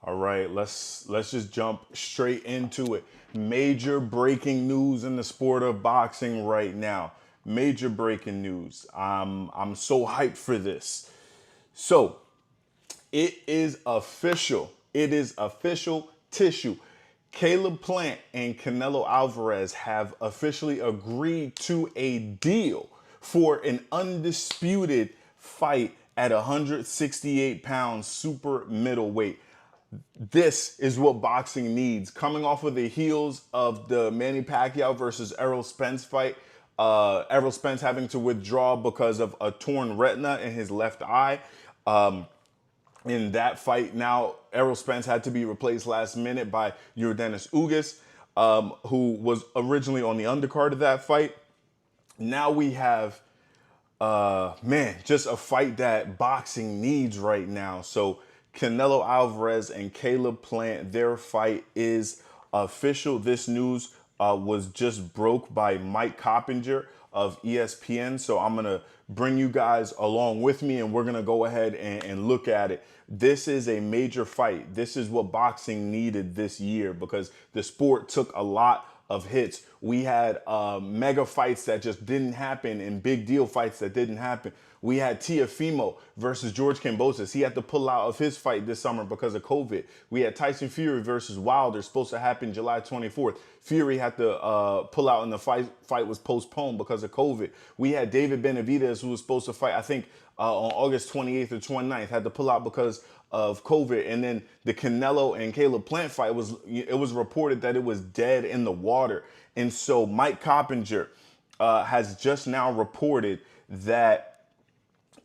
All right, let's just jump straight into it. Major breaking news in the sport of boxing right now. Major breaking news. I'm so hyped for this. So, it is official. It is official tissue. Caleb Plant and Canelo Alvarez have officially agreed to a deal for an undisputed fight at 168 pounds super middleweight. This is what boxing needs. Coming off of the heels of the Manny Pacquiao versus Errol Spence fight, Errol Spence having to withdraw because of a torn retina in his left eye. In that fight, now Errol Spence had to be replaced last minute by Yordenis Ugas, who was originally on the undercard of that fight. Now we have, just a fight that boxing needs right now. So Canelo Alvarez and Caleb Plant, their fight is official. This news was just broke by Mike Coppinger of ESPN. So I'm going to bring you guys along with me and we're going to go ahead and look at it. This is a major fight. This is what boxing needed this year because the sport took a lot of hits. We had mega fights that just didn't happen and big deal fights that didn't happen. We had Tiafimo versus George Kambosos. He had to pull out of his fight this summer because of COVID. We had Tyson Fury versus Wilder, supposed to happen July 24th. Fury had to pull out and the fight was postponed because of COVID. We had David Benavidez, who was supposed to fight, I think, on August 28th or 29th, had to pull out because of COVID. And then the Canelo and Caleb Plant fight, it was reported that it was dead in the water. And so Mike Coppinger has just now reported that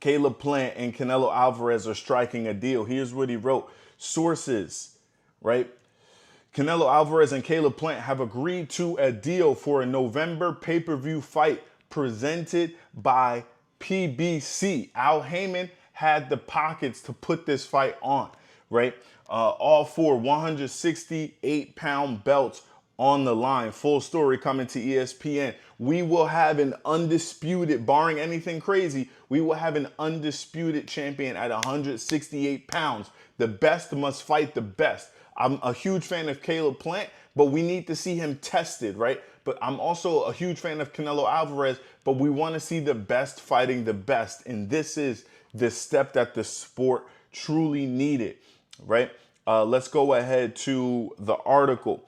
Caleb Plant and Canelo Alvarez are striking a deal. Here's what he wrote. Sources, right? Canelo Alvarez and Caleb Plant have agreed to a deal for a November pay-per-view fight presented by PBC. Al Heyman had the pockets to put this fight on, right? All four 168-pound belts on the line. Full story coming to ESPN. We will have an undisputed, barring anything crazy, we will have an undisputed champion at 168 pounds. The best must fight the best. I'm a huge fan of Caleb Plant, but we need to see him tested, right? But I'm also a huge fan of Canelo Alvarez, but we want to see the best fighting the best. And this is the step that the sport truly needed, right? Let's go ahead to the article.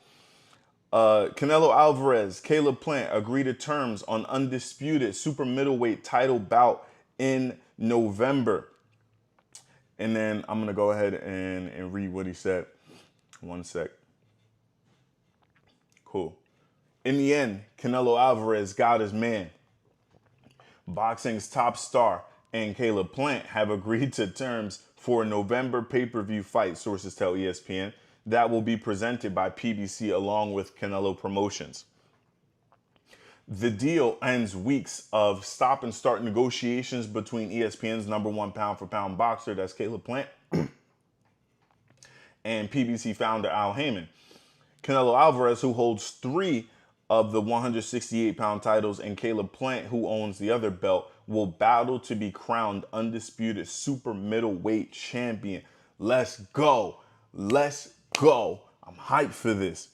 Canelo Alvarez, Caleb Plant agree to terms on undisputed super middleweight title bout in November. And then I'm going to go ahead and read what he said. One sec. Cool. In the end, Canelo Alvarez got his man. Boxing's top star and Caleb Plant have agreed to terms for a November pay-per-view fight, sources tell ESPN, that will be presented by PBC along with Canelo Promotions. The deal ends weeks of stop and start negotiations between ESPN's number one pound for pound boxer, that's Caleb Plant, and PBC founder Al Heyman. Canelo Alvarez, who holds 3 of the 168-pound titles, and Caleb Plant, who owns the other belt, will battle to be crowned undisputed super middleweight champion. Let's go. Let's go. I'm hyped for this.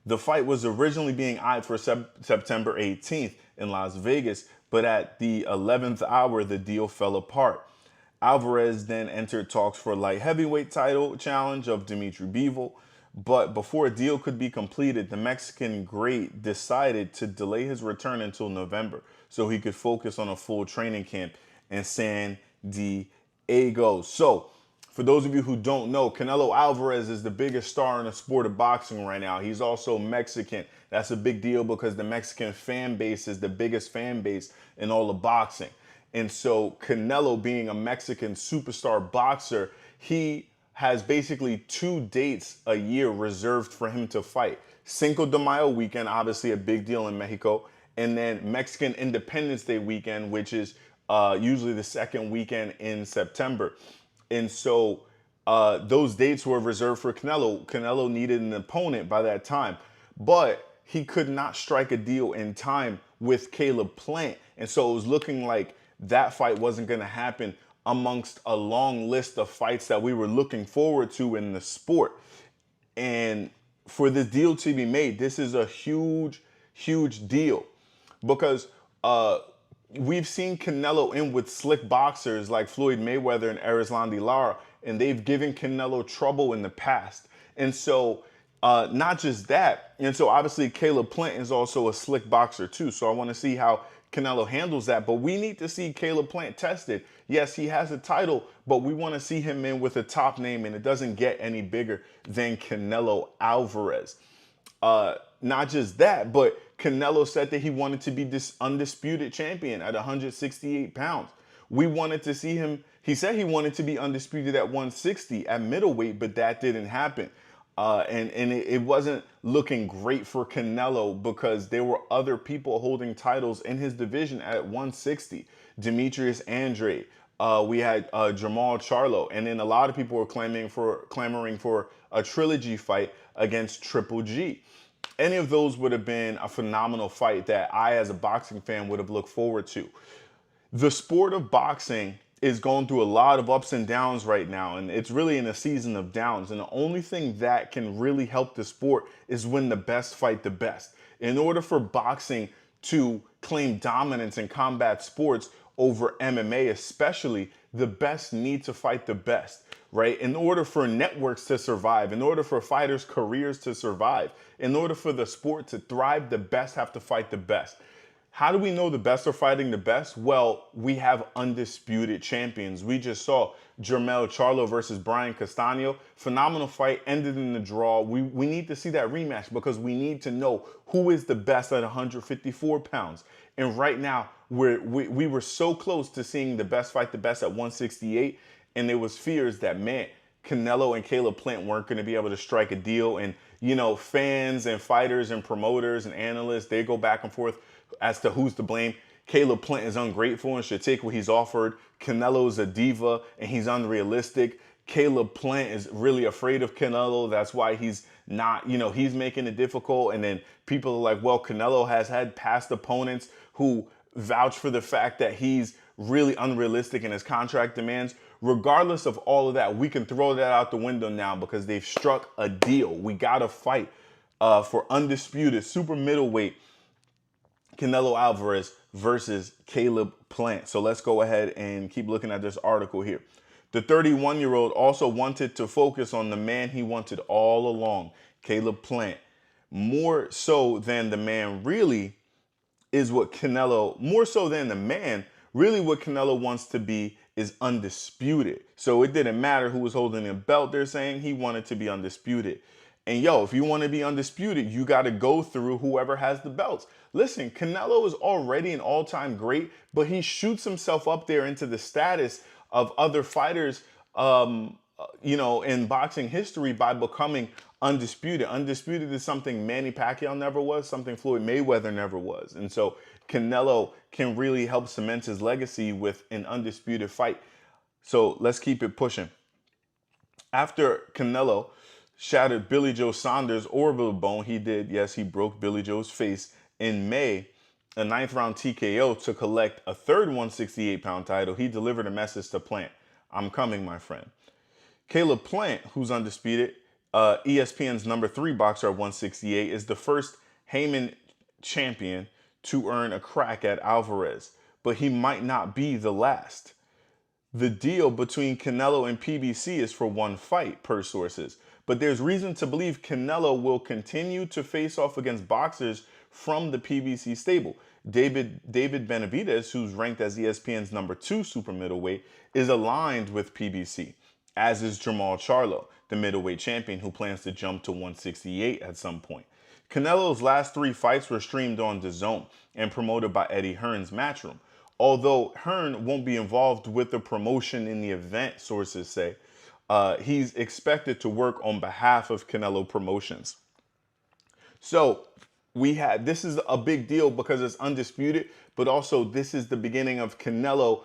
The fight was originally being eyed for September 18th in Las Vegas, but at the 11th hour, the deal fell apart. Alvarez then entered talks for a light heavyweight title challenge of Dimitri Bivol, but before a deal could be completed, the Mexican great decided to delay his return until November so he could focus on a full training camp in San Diego. So, for those of you who don't know, Canelo Alvarez is the biggest star in the sport of boxing right now. He's also Mexican. That's a big deal because the Mexican fan base is the biggest fan base in all of boxing. And so Canelo, being a Mexican superstar boxer, he has basically 2 dates a year reserved for him to fight. Cinco de Mayo weekend, obviously a big deal in Mexico, and then Mexican Independence Day weekend, which is usually the second weekend in September. And so those dates were reserved for Canelo. Canelo needed an opponent by that time, but he could not strike a deal in time with Caleb Plant. And so it was looking like that fight wasn't going to happen amongst a long list of fights that we were looking forward to in the sport. And for this deal to be made, this is a huge, huge deal because we've seen Canelo in with slick boxers like Floyd Mayweather and Erislandy Lara, and they've given Canelo trouble in the past. And so, not just that, and so obviously Caleb Plant is also a slick boxer too. So I want to see how Canelo handles that. But we need to see Caleb Plant tested. Yes, he has a title, but we want to see him in with a top name, and it doesn't get any bigger than Canelo Alvarez. Not just that, but Canelo said that he wanted to be this undisputed champion at 168 pounds. We wanted to see him. He said he wanted to be undisputed at 160 at middleweight, but that didn't happen. And it wasn't looking great for Canelo because there were other people holding titles in his division at 160. Demetrius Andrade. We had Jamal Charlo, and then a lot of people were clamoring for a trilogy fight against Triple G. Any of those would have been a phenomenal fight that I, as a boxing fan, would have looked forward to. The sport of boxing is going through a lot of ups and downs right now, and it's really in a season of downs. And the only thing that can really help the sport is when the best fight the best. In order for boxing to claim dominance in combat sports over MMA especially, the best need to fight the best, right? In order for networks to survive, in order for fighters' careers to survive, in order for the sport to thrive, the best have to fight the best. How do we know the best are fighting the best? Well, we have undisputed champions. We just saw Jermell Charlo versus Brian Castano. Phenomenal fight, ended in the draw. We need to see that rematch because we need to know who is the best at 154 pounds. And right now, we were so close to seeing the best fight the best at 168, and there was fears that, man, Canelo and Caleb Plant weren't going to be able to strike a deal. And, you know, fans and fighters and promoters and analysts, they go back and forth as to who's to blame. Caleb Plant is ungrateful and should take what he's offered. Canelo's a diva and he's unrealistic. Caleb Plant is really afraid of Canelo. That's why he's not, you know, he's making it difficult. And then people are like, well, Canelo has had past opponents who vouch for the fact that he's really unrealistic in his contract demands. Regardless of all of that, we can throw that out the window now because they've struck a deal. We got to fight for undisputed super middleweight Canelo Alvarez versus Caleb Plant. So let's go ahead and keep looking at this article here. The 31-year-old also wanted to focus on the man he wanted all along, Caleb Plant. More so than the man really is what Canelo, more so than the man, really what Canelo wants to be is undisputed. So it didn't matter who was holding the belt. They're saying he wanted to be undisputed. And yo, if you want to be undisputed, you got to go through whoever has the belts. Listen, Canelo is already an all-time great, but he shoots himself up there into the status of other fighters, you know, in boxing history by becoming undisputed. Undisputed is something Manny Pacquiao never was, something Floyd Mayweather never was. And so Canelo can really help cement his legacy with an undisputed fight. So let's keep it pushing. After Canelo shattered Billy Joe Saunders' orbital bone, he broke Billy Joe's face in May, a 9th round TKO to collect a third 168-pound title. He delivered a message to Plant. I'm coming, my friend. Caleb Plant, who's undisputed, ESPN's number 3 boxer at 168, is the first Heyman champion to earn a crack at Alvarez, but he might not be the last. The deal between Canelo and PBC is for one fight, per sources, but there's reason to believe Canelo will continue to face off against boxers from the PBC stable. David Benavidez, who's ranked as ESPN's number 2 super middleweight, is aligned with PBC, as is Jamal Charlo, the middleweight champion who plans to jump to 168 at some point. Canelo's last 3 fights were streamed on DAZN and promoted by Eddie Hearn's Matchroom. Although Hearn won't be involved with the promotion in the event, sources say, he's expected to work on behalf of Canelo Promotions. So this is a big deal because it's undisputed, but also this is the beginning of Canelo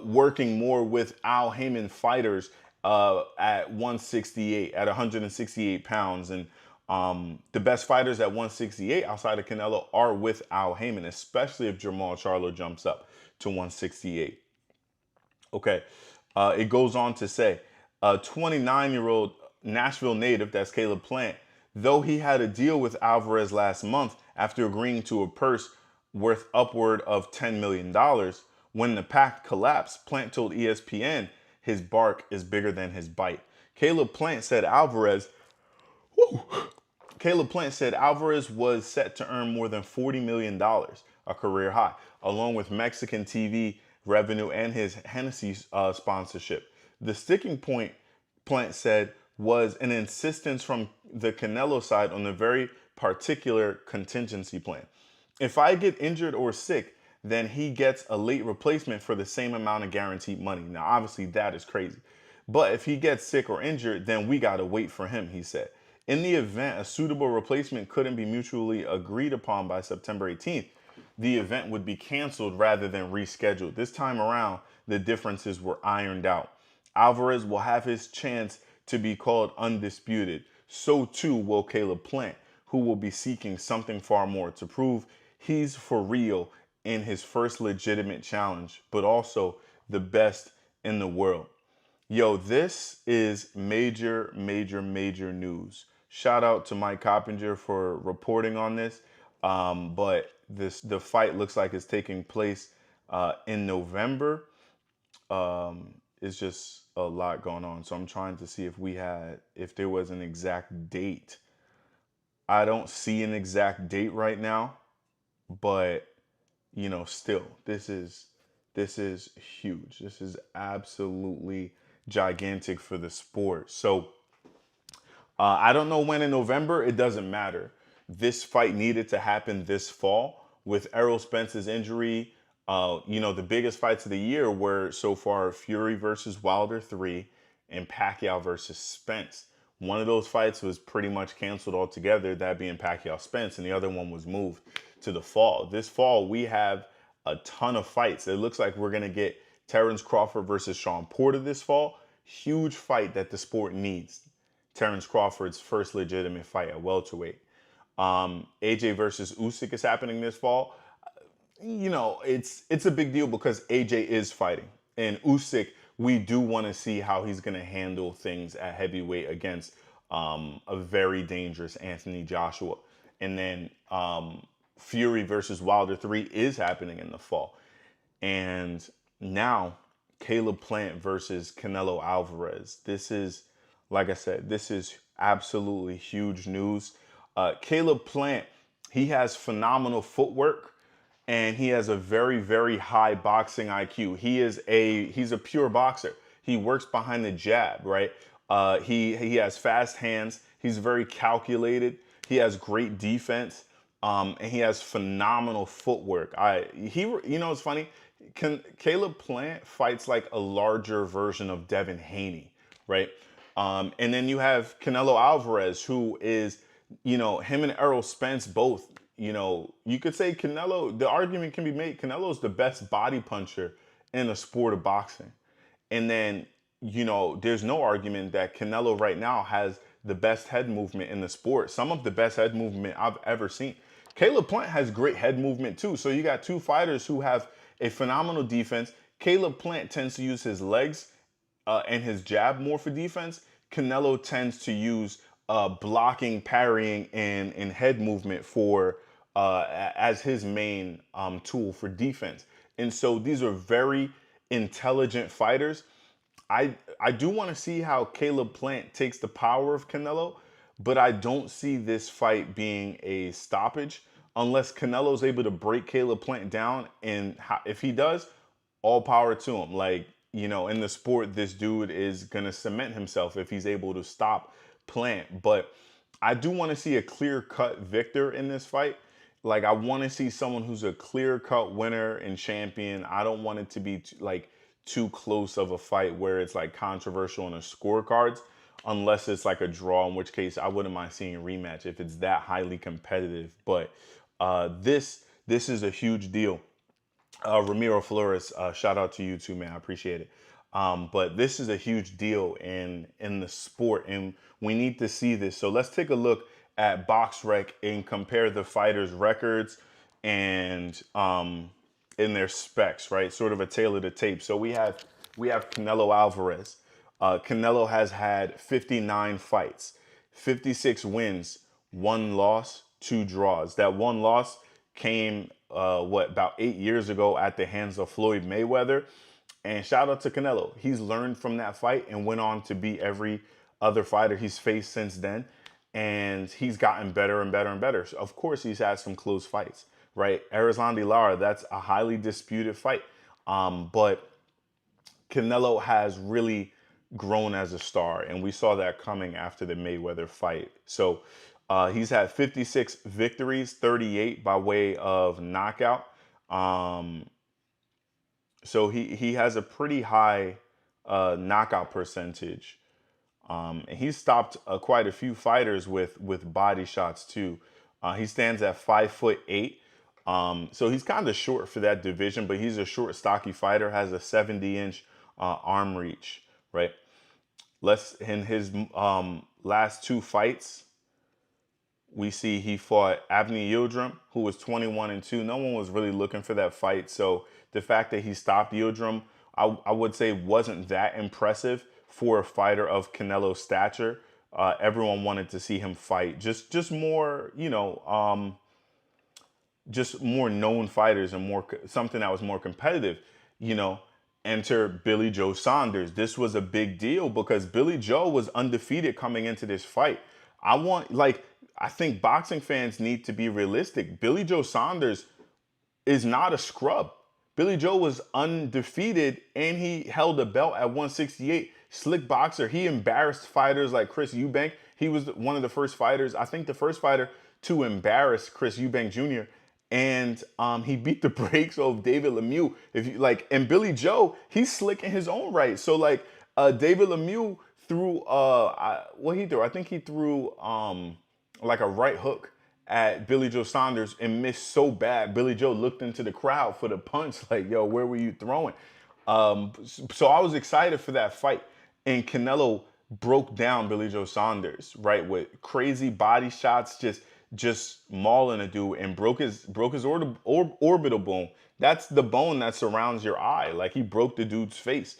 working more with Al Heyman fighters at 168, at 168 pounds. And the best fighters at 168 outside of Canelo are with Al Heyman, especially if Jamal Charlo jumps up to 168. Okay. It goes on to say, a 29-year-old Nashville native, that's Caleb Plant, though he had a deal with Alvarez last month after agreeing to a purse worth upward of $10 million, dollars, when the pact collapsed, Plant told ESPN his bark is bigger than his bite. Caleb Plant said Alvarez Caleb Plant said Alvarez was set to earn more than $40 million, dollars, a career high, along with Mexican TV revenue and his Hennessy sponsorship. The sticking point, Plant said, was an insistence from the Canelo side on a very particular contingency plan. If I get injured or sick, then he gets a late replacement for the same amount of guaranteed money. Now, obviously, that is crazy. But if he gets sick or injured, then we got to wait for him, he said. In the event a suitable replacement couldn't be mutually agreed upon by September 18th, the event would be canceled rather than rescheduled. This time around, the differences were ironed out. Alvarez will have his chance to be called undisputed. So too will Caleb Plant, who will be seeking something far more to prove he's for real in his first legitimate challenge, but also the best in the world. Yo, this is major, major, major news. Shout out to Mike Coppinger for reporting on this. But the fight looks like it's taking place in November. It's just a lot going on. So I'm trying to see if there was an exact date. I don't see an exact date right now, but still, this is huge. This is absolutely gigantic for the sport. So I don't know when in November. It doesn't matter. This fight needed to happen this fall with Errol Spence's injury. The biggest fights of the year were so far Fury versus Wilder 3 and Pacquiao versus Spence. One of those fights was pretty much canceled altogether, that being Pacquiao Spence, and the other one was moved to the fall. This fall, we have a ton of fights. It looks like we're going to get Terence Crawford versus Sean Porter this fall. Huge fight that the sport needs. Terence Crawford's first legitimate fight at welterweight. AJ versus Usyk is happening this fall. It's a big deal because AJ is fighting. And Usyk, we do want to see how he's going to handle things at heavyweight against a very dangerous Anthony Joshua. And then Fury versus Wilder 3 is happening in the fall. And now Caleb Plant versus Canelo Alvarez. This is, like I said, this is absolutely huge news. Caleb Plant, he has phenomenal footwork and he has a very, very high boxing IQ. He's a pure boxer. He works behind the jab, right? He has fast hands. He's very calculated. He has great defense, and he has phenomenal footwork. It's funny. Caleb Plant fights like a larger version of Devin Haney, right? And then you have Canelo Alvarez, who is, him and Errol Spence both. You could say Canelo, the argument can be made, Canelo's the best body puncher in the sport of boxing. And then, there's no argument that Canelo right now has the best head movement in the sport. Some of the best head movement I've ever seen. Caleb Plant has great head movement too. So you got two fighters who have a phenomenal defense. Caleb Plant tends to use his legs and his jab more for defense. Canelo tends to use blocking, parrying, and head movement as his main tool for defense. And so these are very intelligent fighters. I do want to see how Caleb Plant takes the power of Canelo, but I don't see this fight being a stoppage unless Canelo's able to break Caleb Plant down. And if he does, all power to him. In the sport, this dude is going to cement himself if he's able to stop Plant. But I do want to see a clear-cut victor in this fight. I want to see someone who's a clear-cut winner and champion. I don't want it to be too close of a fight where it's controversial in the scorecards, unless it's a draw, in which case I wouldn't mind seeing a rematch if it's that highly competitive. But this is a huge deal. Ramiro Flores, shout out to you too, man. I appreciate it. But this is a huge deal in the sport, and we need to see this. So let's take a look at BoxRec and compare the fighters' records and in their specs, right? Sort of a tale of the tape. So we have we have Canelo Alvarez. Canelo has had 59 fights, 56 wins, 1 loss, 2 draws. That 1 loss came, about 8 years ago at the hands of Floyd Mayweather. And shout out to Canelo. He's learned from that fight and went on to beat every other fighter he's faced since then. And he's gotten better and better and better. So of course, he's had some close fights, right? Erislandy Lara, that's a highly disputed fight. But Canelo has really grown as a star, and we saw that coming after the Mayweather fight. So he's had 56 victories, 38 by way of knockout. So he has a pretty high knockout percentage. And he's stopped quite a few fighters with body shots too. He stands at 5'8". So he's kind of short for that division, but he's a short, stocky fighter. Has a 70-inch arm reach, right? In his last 2 fights, we see he fought Avni Yildirim, who was 21-2. No one was really looking for that fight. So the fact that he stopped Yildirim, I would say wasn't that impressive for a fighter of Canelo's stature. Everyone wanted to see him fight just more, just more known fighters and more something that was more competitive. Enter Billy Joe Saunders. This was a big deal because Billy Joe was undefeated coming into this fight. I think boxing fans need to be realistic. Billy Joe Saunders is not a scrub. Billy Joe was undefeated and he held a belt at 168. Slick boxer. He embarrassed fighters like Chris Eubank. He was one of the first fighters, I think the first fighter to embarrass Chris Eubank Jr. And he beat the brakes off David Lemieux. And Billy Joe, he's slick in his own right. So David Lemieux threw what he threw? I think he threw like a right hook at Billy Joe Saunders and missed so bad. Billy Joe looked into the crowd for the punch, like, yo, where were you throwing? So I was excited for that fight. And Canelo broke down Billy Joe Saunders, right, with crazy body shots, just mauling a dude, and broke his orbital bone. That's the bone that surrounds your eye. Like, he broke the dude's face.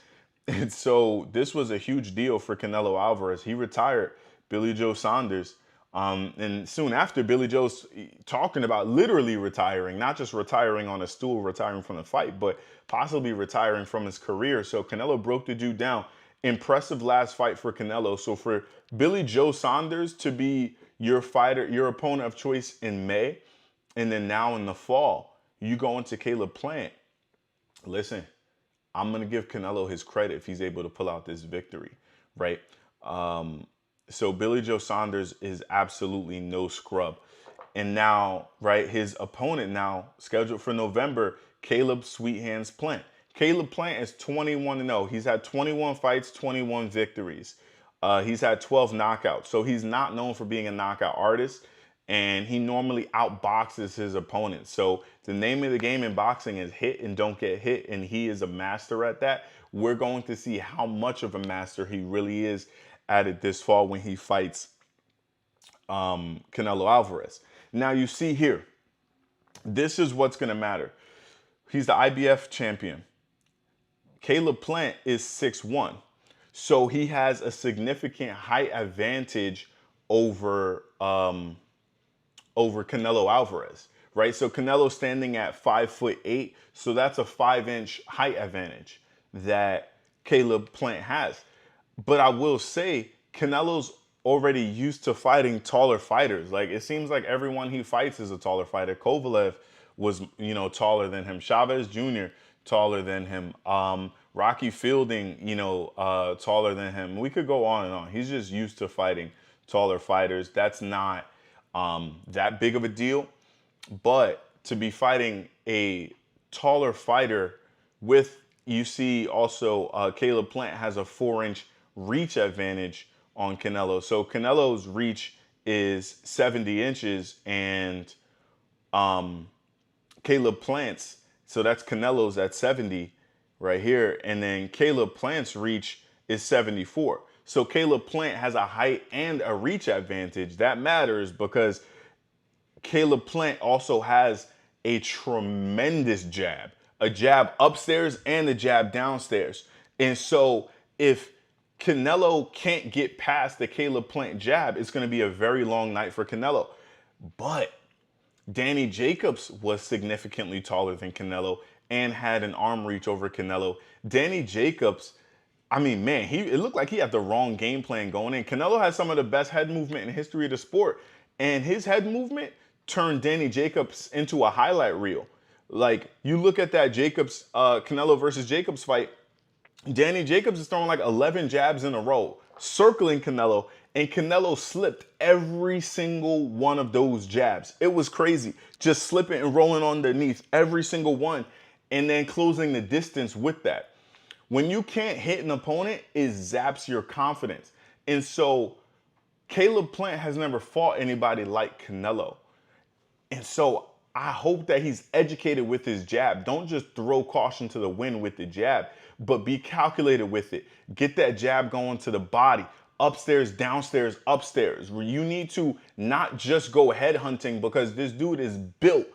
And so this was a huge deal for Canelo Alvarez. He retired Billy Joe Saunders. And soon after, Billy Joe's talking about literally retiring, not just retiring on a stool, retiring from the fight, but possibly retiring from his career. So Canelo broke the dude down. Impressive last fight for Canelo. So for Billy Joe Saunders to be your fighter, your opponent of choice in May, and then now in the fall, you go into Caleb Plant. Listen, I'm going to give Canelo his credit if he's able to pull out this victory, right? So Billy Joe Saunders is absolutely no scrub. And now, right, his opponent now scheduled for November, Caleb Sweet Hands Plant. Caleb Plant is 21-0. He's had 21 fights, 21 victories. He's had 12 knockouts. So he's not known for being a knockout artist, and he normally outboxes his opponents. So the name of the game in boxing is hit and don't get hit, and he is a master at that. We're going to see how much of a master he really is at it this fall when he fights Canelo Alvarez. Now you see here, this is what's going to matter. He's the IBF champion. Caleb Plant is 6'1". So he has a significant height advantage over Canelo Alvarez, right? So Canelo's standing at 5'8", so that's a 5-inch height advantage that Caleb Plant has. But I will say, Canelo's already used to fighting taller fighters. Like, it seems like everyone he fights is a taller fighter. Kovalev was, taller than him. Chavez Jr., taller than him. Rocky Fielding, taller than him. We could go on and on. He's just used to fighting taller fighters. That's not that big of a deal. But to be fighting a taller fighter you see also Caleb Plant has a 4-inch reach advantage on Canelo. So Canelo's reach is 70 inches and Caleb Plant's, so that's Canelo's at 70 right here. And then Caleb Plant's reach is 74. So Caleb Plant has a height and a reach advantage. That matters because Caleb Plant also has a tremendous jab. A jab upstairs and a jab downstairs. And so if Canelo can't get past the Caleb Plant jab, it's going to be a very long night for Canelo. But Danny Jacobs was significantly taller than Canelo and had an arm reach over Canelo. Danny Jacobs, I mean, man, it looked like he had the wrong game plan going in. Canelo has some of the best head movement in the history of the sport, and his head movement turned Danny Jacobs into a highlight reel. Like, you look at that Canelo versus Jacobs fight, Danny Jacobs is throwing like 11 jabs in a row, circling Canelo, and Canelo slipped every single one of those jabs. It was crazy. Just slipping and rolling underneath every single one, and then closing the distance with that. When you can't hit an opponent, it zaps your confidence. And so Caleb Plant has never fought anybody like Canelo. And so I hope that he's educated with his jab. Don't just throw caution to the wind with the jab, but be calculated with it. Get that jab going to the body, upstairs, downstairs, upstairs. You need to not just go head hunting, because this dude is built.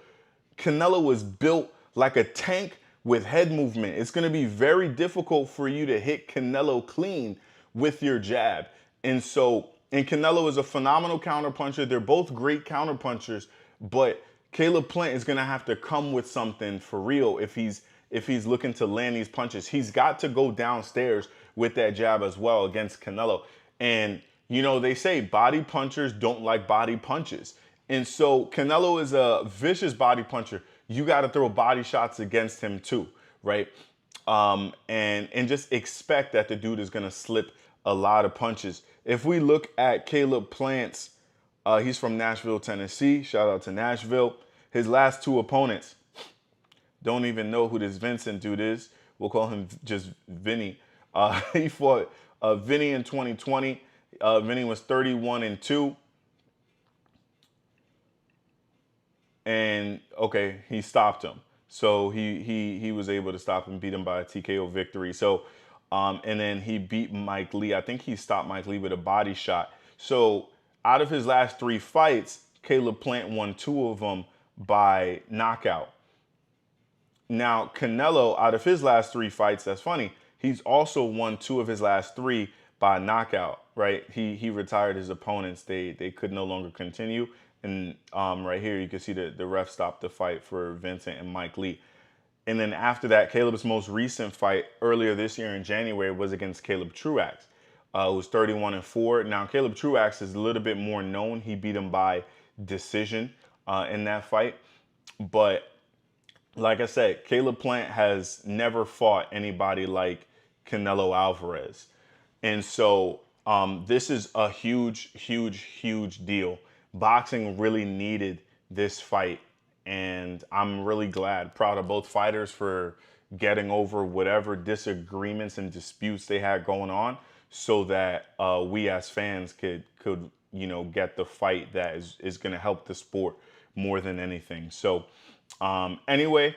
Canelo was built like a tank with head movement. It's going to be very difficult for you to hit Canelo clean with your jab. And Canelo is a phenomenal counterpuncher. They're both great counterpunchers, but Caleb Plant is going to have to come with something for real if he's looking to land these punches. He's got to go downstairs with that jab as well against Canelo. And, you know, they say body punchers don't like body punches. And so Canelo is a vicious body puncher. You got to throw body shots against him too, right? And just expect that the dude is going to slip a lot of punches. If we look at Caleb Plant's, he's from Nashville, Tennessee. Shout out to Nashville. His last two opponents, don't even know who this Vincent dude is. We'll call him just Vinny. He fought Vinny in 2020. Vinny was 31-2. And okay, he stopped him. So he was able to stop him, beat him by a TKO victory. So and then he beat Mike Lee. I think he stopped Mike Lee with a body shot. So out of his last 3 fights, Caleb Plant won 2 of them by knockout. Now, Canelo, out of his last 3 fights, that's funny, he's also won 2 of his last 3 by knockout, right? He retired his opponents. They could no longer continue. And right here, you can see the ref stopped the fight for Vincent and Mike Lee. And then after that, Caleb's most recent fight earlier this year in January was against Caleb Truax. It was 31-4. Now, Caleb Truax is a little bit more known. He beat him by decision in that fight. But like I said, Caleb Plant has never fought anybody like Canelo Alvarez. And so this is a huge, huge, huge deal. Boxing really needed this fight. And I'm really proud of both fighters for getting over whatever disagreements and disputes they had going on, so that we as fans could get the fight that is going to help the sport more than anything. So anyway,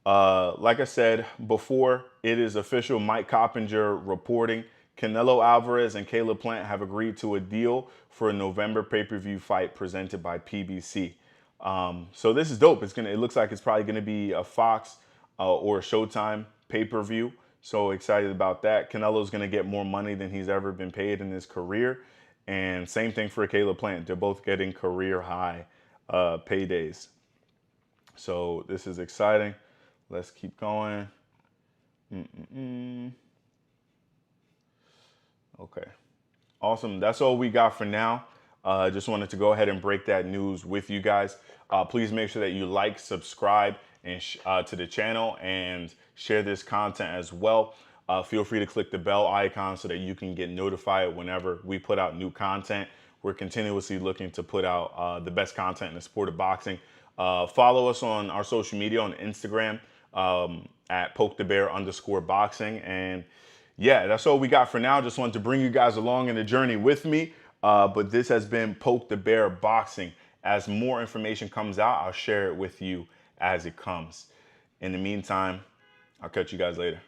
like I said before, it is official. Mike Coppinger reporting. Canelo Alvarez and Caleb Plant have agreed to a deal for a November pay-per-view fight presented by PBC. So this is dope. It looks like it's probably going to be a Fox or a Showtime pay-per-view. So excited about that. Canelo's going to get more money than he's ever been paid in his career. And same thing for Caleb Plant. They're both getting career high paydays. So this is exciting. Let's keep going. Okay. Awesome. That's all we got for now. Just wanted to go ahead and break that news with you guys. Please make sure that you like, subscribe, and to the channel, and share this content as well. Feel free to click the bell icon so that you can get notified whenever we put out new content. We're continuously looking to put out the best content in the sport of boxing. Follow us on our social media on Instagram at pokethebear_boxing. And yeah, that's all we got for now. Just wanted to bring you guys along in the journey with me. But this has been Poke the Bear Boxing. As more information comes out, I'll share it with you as it comes. In the meantime, I'll catch you guys later.